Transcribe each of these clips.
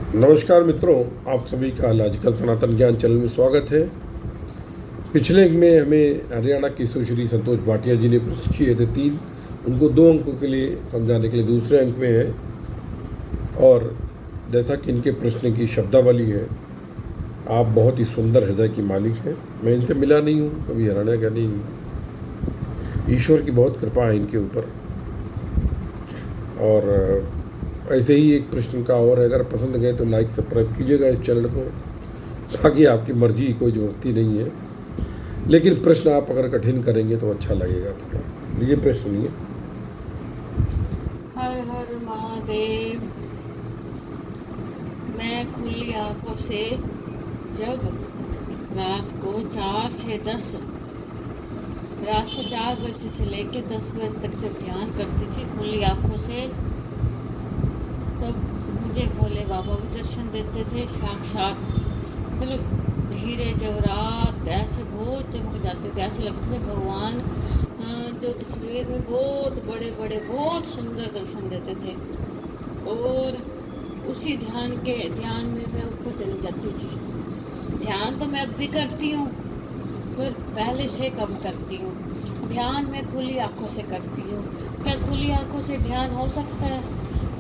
नमस्कार मित्रों, आप सभी का लॉजिकल सनातन ज्ञान चैनल में स्वागत है। पिछले अंक में हमें हरियाणा की सुश्री संतोष भाटिया जी ने प्रश्न किए थे 3, उनको 2 अंकों के लिए समझाने के लिए दूसरे अंक में है। और जैसा कि इनके प्रश्न की शब्दावली है, आप बहुत ही सुंदर हृदय की मालिक हैं। मैं इनसे मिला नहीं हूँ, कभी हरियाणा का नहीं हूँ। ईश्वर की बहुत कृपा है इनके ऊपर। और ऐसे ही एक प्रश्न का और है, अगर पसंद गए तो लाइक सब्सक्राइब कीजिएगा इस चैनल को। बाकी आपकी मर्जी, कोई ज़रूरत ही नहीं है, लेकिन प्रश्न आप अगर कठिन करेंगे तो अच्छा लगेगा थोड़ा। ये प्रश्न सुनिए। हर हर महादेव। मैं खुली आंखों से जब रात को 4 से 10 रात को 4 बजे से लेकर 10 बजे तक जब ध्यान करती थी खुली आंखों से, तब मुझे भोले बाबा भी दर्शन देते थे साक्षात। चलो हीरे जवाहरात ऐसे बहुत चमक जाते थे, ऐसे लगते थे भगवान जो तस्वीर में बहुत बड़े बड़े बहुत सुंदर दर्शन देते थे। और उसी ध्यान में मैं ऊपर चली जाती थी। ध्यान तो मैं अब भी करती हूँ, पर पहले से कम करती हूँ। ध्यान मैं खुली आंखों से करती हूँ। क्या खुली आंखों से ध्यान हो सकता है?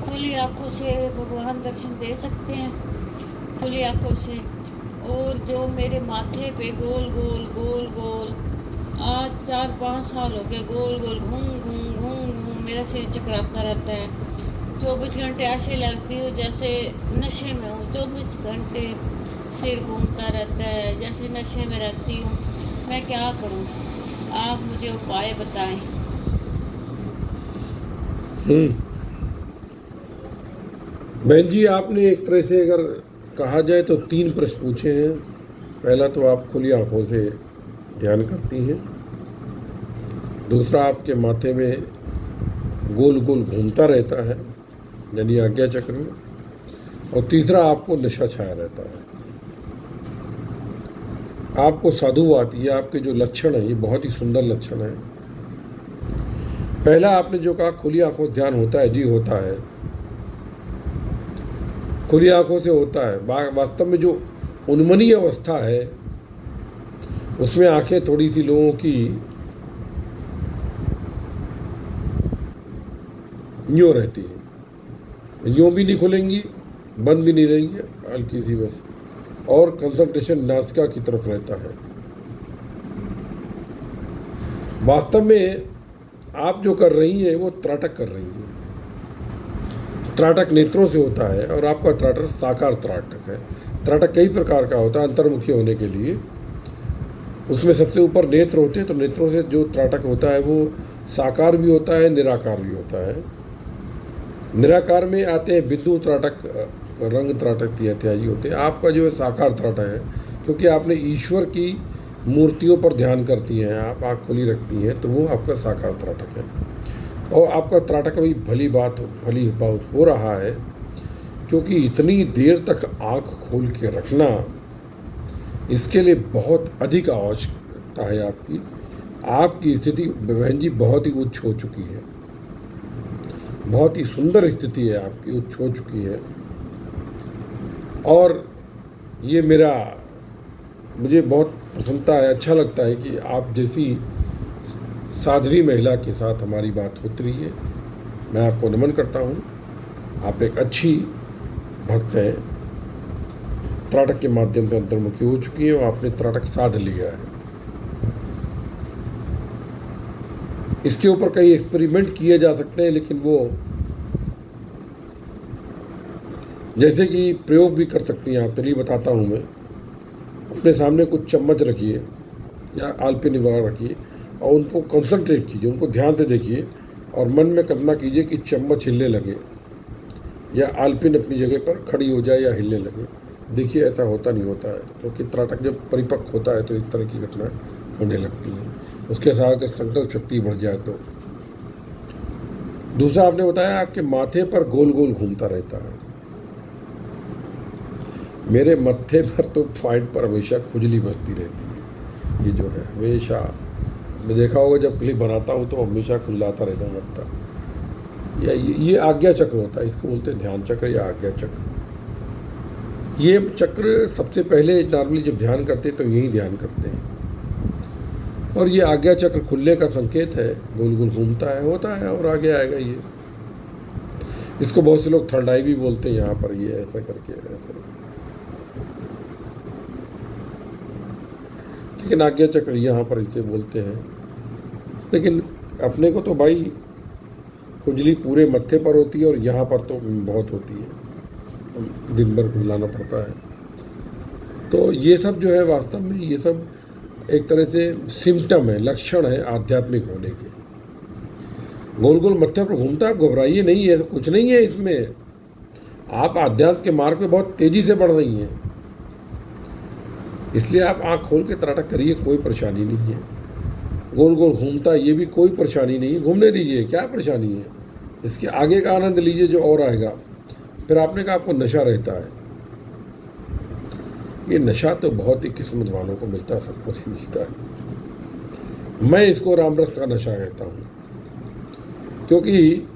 खुली आंखों से भगवान दर्शन दे सकते हैं खुली आंखों से। और जो मेरे माथे पे गोल गोल गोल गोल आज 4-5 साल हो गए, गोल गोल घूम घूम घूम घूम मेरा सिर चकराता रहता है। 24 घंटे ऐसे लगती हूँ जैसे नशे में हूँ। 24 घंटे सिर घूमता रहता है, जैसे नशे में रहती हूँ। मैं क्या करूँ? आप मुझे उपाय बताएं। बहन जी, आपने एक तरह से अगर कहा जाए तो 3 प्रश्न पूछे हैं। पहला तो आप खुली आंखों से ध्यान करती हैं। दूसरा, आपके माथे में गोल गोल घूमता रहता है, यानी आज्ञा चक्र में। और तीसरा, आपको नशा छाया रहता है। आपको साधुवाद, ये आपके जो लक्षण है, ये बहुत ही सुंदर लक्षण है। पहला आपने जो कहा खुली आंखों से ध्यान होता है, जी होता है, खुली आंखों से होता है। वास्तव में जो उन्मनी अवस्था है उसमें आंखें थोड़ी सी लोगों की यूँ रहती हैं, यूँ भी नहीं खुलेंगी, बंद भी नहीं रहेंगी, हल्की सी बस। और कंसंट्रेशन नासिका की तरफ रहता है। वास्तव में आप जो कर रही हैं वो त्राटक कर रही हैं। त्राटक नेत्रों से होता है और आपका त्राटक साकार त्राटक है। त्राटक कई प्रकार का होता है अंतर्मुखी होने के लिए। उसमें सबसे ऊपर नेत्र होते हैं, तो नेत्रों से जो त्राटक होता है वो साकार भी होता है, निराकार भी होता है। निराकार में आते हैं बिंदु त्राटक, रंग त्राटक इत्यादि होते हैं। आपका जो है साकार त्राटक है, क्योंकि आपने ईश्वर की मूर्तियों पर ध्यान करती हैं, आप आँख खुली रखती हैं, तो वो आपका साकार त्राटक है। और आपका त्राटक भी भली बात हो रहा है, क्योंकि इतनी देर तक आँख खोल के रखना, इसके लिए बहुत अधिक आवश्यकता है आपकी। आपकी स्थिति बहन जी बहुत ही उच्च हो चुकी है, बहुत ही सुंदर स्थिति है आपकी, उच्च हो चुकी है। और ये मुझे बहुत प्रसन्नता है, अच्छा लगता है कि आप जैसी साध्वी महिला के साथ हमारी बात होती रही है। मैं आपको नमन करता हूँ। आप एक अच्छी भक्त हैं, त्राटक के माध्यम से अंतर्मुखी हो चुकी है और आपने त्राटक साध लिया है। इसके ऊपर कई एक्सपेरिमेंट किए जा सकते हैं, लेकिन वो जैसे कि प्रयोग भी कर सकती हैं आप। चलिए बताता हूँ मैं। अपने सामने कुछ चम्मच रखिए या आलपी निवार रखिए और उनको कंसंट्रेट कीजिए, उनको ध्यान से देखिए और मन में कल्पना कीजिए कि चम्मच हिलने लगे या आलपिन अपनी जगह पर खड़ी हो जाए या हिलने लगे। देखिए, ऐसा होता नहीं होता है, क्योंकि त्राटक जब परिपक्व होता है तो इस तरह की घटनाएं होने लगती हैं। उसके साथ अगर संकल्प शक्ति बढ़ जाए तो। दूसरा, आपने बताया आपके माथे पर गोल गोल घूमता रहता है। मेरे मत्थे पर तो पॉइंट पर हमेशा खुजली बसती रहती है। ये जो है हमेशा, मैं देखा होगा जब क्लिप बनाता हूँ तो हमेशा खुजलाता रहता है मत्था। ये आज्ञा चक्र होता है, इसको बोलते हैं ध्यान चक्र या आज्ञा चक्र। ये चक्र सबसे पहले नॉर्मली जब ध्यान करते हैं तो यही ध्यान करते हैं, और ये आज्ञा चक्र खुलने का संकेत है, गोल गोल घूमता है, होता है और आगे आएगा ये। इसको बहुत से लोग थर्ड आई भी बोलते हैं यहाँ पर, ये ऐसा करके ऐसा। लेकिन आज्ञा चक्र यहाँ पर इसे बोलते हैं। लेकिन अपने को तो भाई खुजली पूरे मत्थे पर होती है और यहाँ पर तो बहुत होती है, दिन भर खुजलाना पड़ता है। तो ये सब जो है वास्तव में ये सब एक तरह से सिम्टम है, लक्षण है आध्यात्मिक होने के। गोल गोल मत्थे पर घूमता है, आप घबराइए नहीं, है कुछ नहीं है इसमें। आप आध्यात्म के मार्ग पे बहुत तेज़ी से बढ़ रही हैं, इसलिए आप आँख खोल के त्राटक करिए, कोई परेशानी नहीं है। गोल गोल घूमता है, ये भी कोई परेशानी नहीं है, घूमने दीजिए, क्या परेशानी है। इसके आगे का आनंद लीजिए जो और आएगा। फिर आपने कहा आपको नशा रहता है, ये नशा तो बहुत ही किस्मत वालों को मिलता है, सबको नहीं मिलता है। मैं इसको रामरस का नशा कहता हूँ, क्योंकि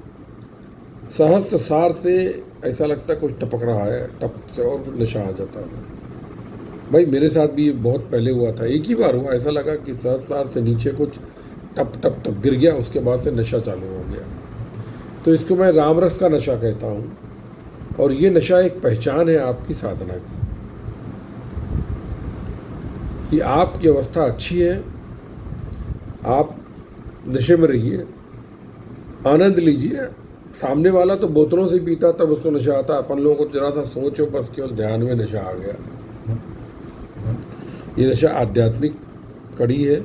सहस्त्र सार से ऐसा लगता है कुछ टपक रहा है, टप से और नशा आ जाता है। भाई मेरे साथ भी बहुत पहले हुआ था, एक ही बार हुआ, ऐसा लगा कि सहस्त्र सार से नीचे कुछ टप टप टप गिर गया, उसके बाद से नशा चालू हो गया। तो इसको मैं रामरस का नशा कहता हूँ। और ये नशा एक पहचान है आपकी साधना की, कि आपकी अवस्था अच्छी है, आप नशे में रहिए, आनंद लीजिए। सामने वाला तो बोतलों से पीता तब उसको नशा आता, अपन लोगों को जरा सा सोचो बस केवल ध्यान में नशा आ गया। ये नशा आध्यात्मिक कड़ी है,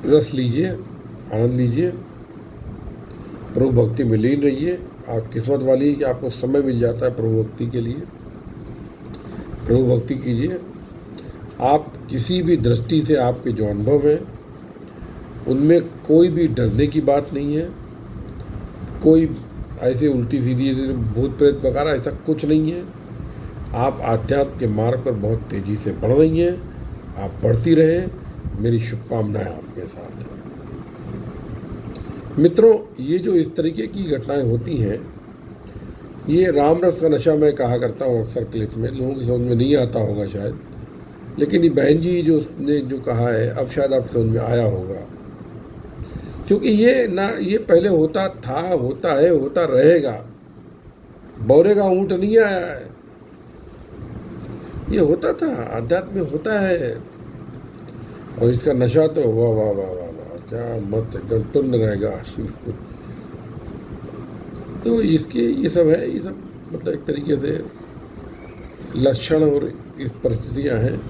रस लीजिए, आनंद लीजिए, प्रभु भक्ति में लीन रहिए। आप किस्मत वाली है कि आपको समय मिल जाता है प्रभु भक्ति के लिए। प्रभु भक्ति कीजिए। आप किसी भी दृष्टि से आपके जो अनुभव हैं उनमें कोई भी डरने की बात नहीं है, कोई ऐसे उल्टी सीधी जैसे भूत प्रेत वगैरह ऐसा कुछ नहीं है। आप आध्यात्म के मार्ग पर बहुत तेज़ी से बढ़ रही हैं, आप बढ़ती रहें, मेरी शुभकामनाएं आपके साथ हैं। मित्रों, ये जो इस तरीके की घटनाएं होती हैं, ये राम रस का नशा मैं कहा करता हूँ अक्सर क्लिप में, लोगों की समझ में नहीं आता होगा शायद, लेकिन ये बहन जी जो ने जो कहा है अब शायद आपकी समझ में आया होगा। क्योंकि ये पहले होता था, होता है, होता रहेगा। बौरे का ऊँट नहीं आया है, ये होता था, आध्यात्म में होता है। और इसका नशा तो वाह वाह वाह वाह वाह, क्या मस्त एकदम टुन्न रहेगा बिल्कुल। तो इसके ये सब है, ये सब मतलब एक तरीके से लक्षण और इस परिस्थितियाँ हैं।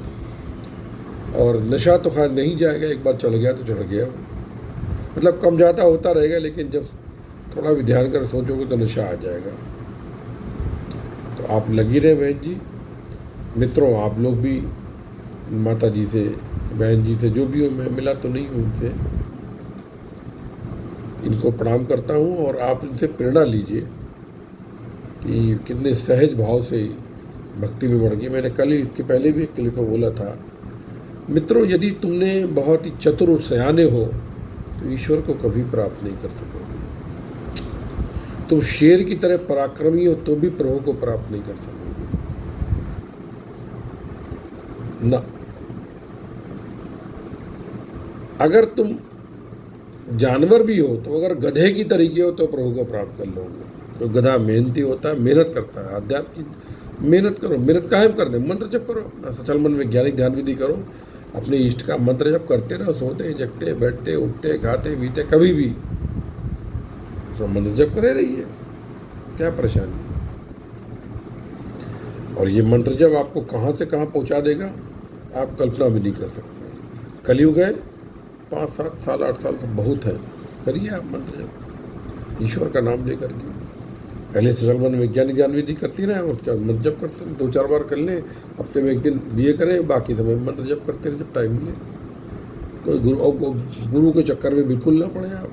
और नशा तो खैर नहीं जाएगा, एक बार चढ़ गया तो चढ़ गया, मतलब कम ज़्यादा होता रहेगा, लेकिन जब थोड़ा भी ध्यान कर सोचोगे तो नशा आ जाएगा। तो आप लगी रहे बहन जी। मित्रों, आप लोग भी माता जी से, बहन जी से, जो भी हो, मैं मिला तो नहीं हूँ उनसे, इनको प्रणाम करता हूँ। और आप इनसे प्रेरणा लीजिए कि कितने सहज भाव से भक्ति में बढ़ गई। मैंने कल ही इसके पहले भी एक क्लिप में बोला था, मित्रों, यदि तुमने बहुत ही चतुर और सयाने हो तो ईश्वर को कभी प्राप्त नहीं कर सकोगे। तुम शेर की तरह पराक्रमी हो तो भी प्रभु को प्राप्त नहीं कर सकोगे ना। अगर तुम जानवर भी हो तो अगर गधे की तरीके हो तो प्रभु को प्राप्त कर लोगे। तो गधा मेहनती होता है, मेहनत करता है। अध्यात्म की मेहनत करो, मेहनत कायम कर दे, मंत्र जप करो, अपना सचल मन वैज्ञानिक ध्यान विधि करो, अपने इष्ट का मंत्र जप करते रहो, सोते जगते बैठते उठते खाते पीते कभी भी तो मंत्र जप करे रहिए, क्या परेशानी। और ये मंत्र जप आपको कहाँ से कहाँ पहुँचा देगा आप कल्पना भी नहीं कर सकते। कलयुग है, 5 7 साल 8 साल से बहुत है, करिए आप मंत्र जप ईश्वर का नाम लेकर के। पहले सचल मन वैज्ञानिक ज्ञान विधि करती रहें और उसके बाद मंत्र जप करते रहें, 2-4 बार कर लें, हफ्ते में 1 दिन दिए करें, बाकी समय मंत्र जप करते रहें जब टाइम मिले। कोई गुरु के चक्कर में बिल्कुल ना पड़े आप,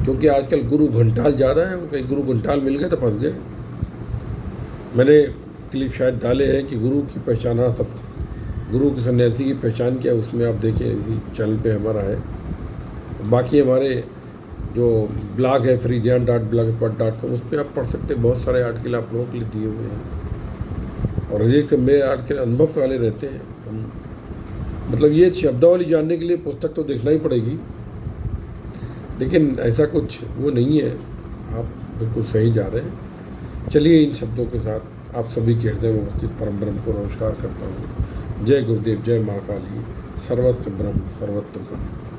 क्योंकि आजकल गुरु घंटाल ज़्यादा है, कहीं गुरु घंटाल मिल गए तो फंस गए। मैंने क्लिप शायद डाले हैं कि गुरु की पहचान, हाँ, सब गुरु की सन्यासी की पहचान क्या, उसमें आप देखें, इसी चैनल पे हमारा है। बाकी हमारे जो ब्लॉग है freejan.blogspot.com, उस पर आप पढ़ सकते हैं, बहुत सारे आर्टिकल आप लोगों के लिए दिए हुए हैं। और अधिक में आर्ट के अनुभव वाले रहते हैं हम, मतलब ये शब्दावली जानने के लिए पुस्तक तो देखना ही पड़ेगी, लेकिन ऐसा कुछ वो नहीं है, आप बिल्कुल सही जा रहे हैं। चलिए इन शब्दों के साथ आप सभी के हृदय में उपस्थित परम ब्रह्म को नमस्कार करता हूँ। जय गुरुदेव, जय महाकाली, सर्वस्व ब्रह्म सर्वत्र ब्रह्म।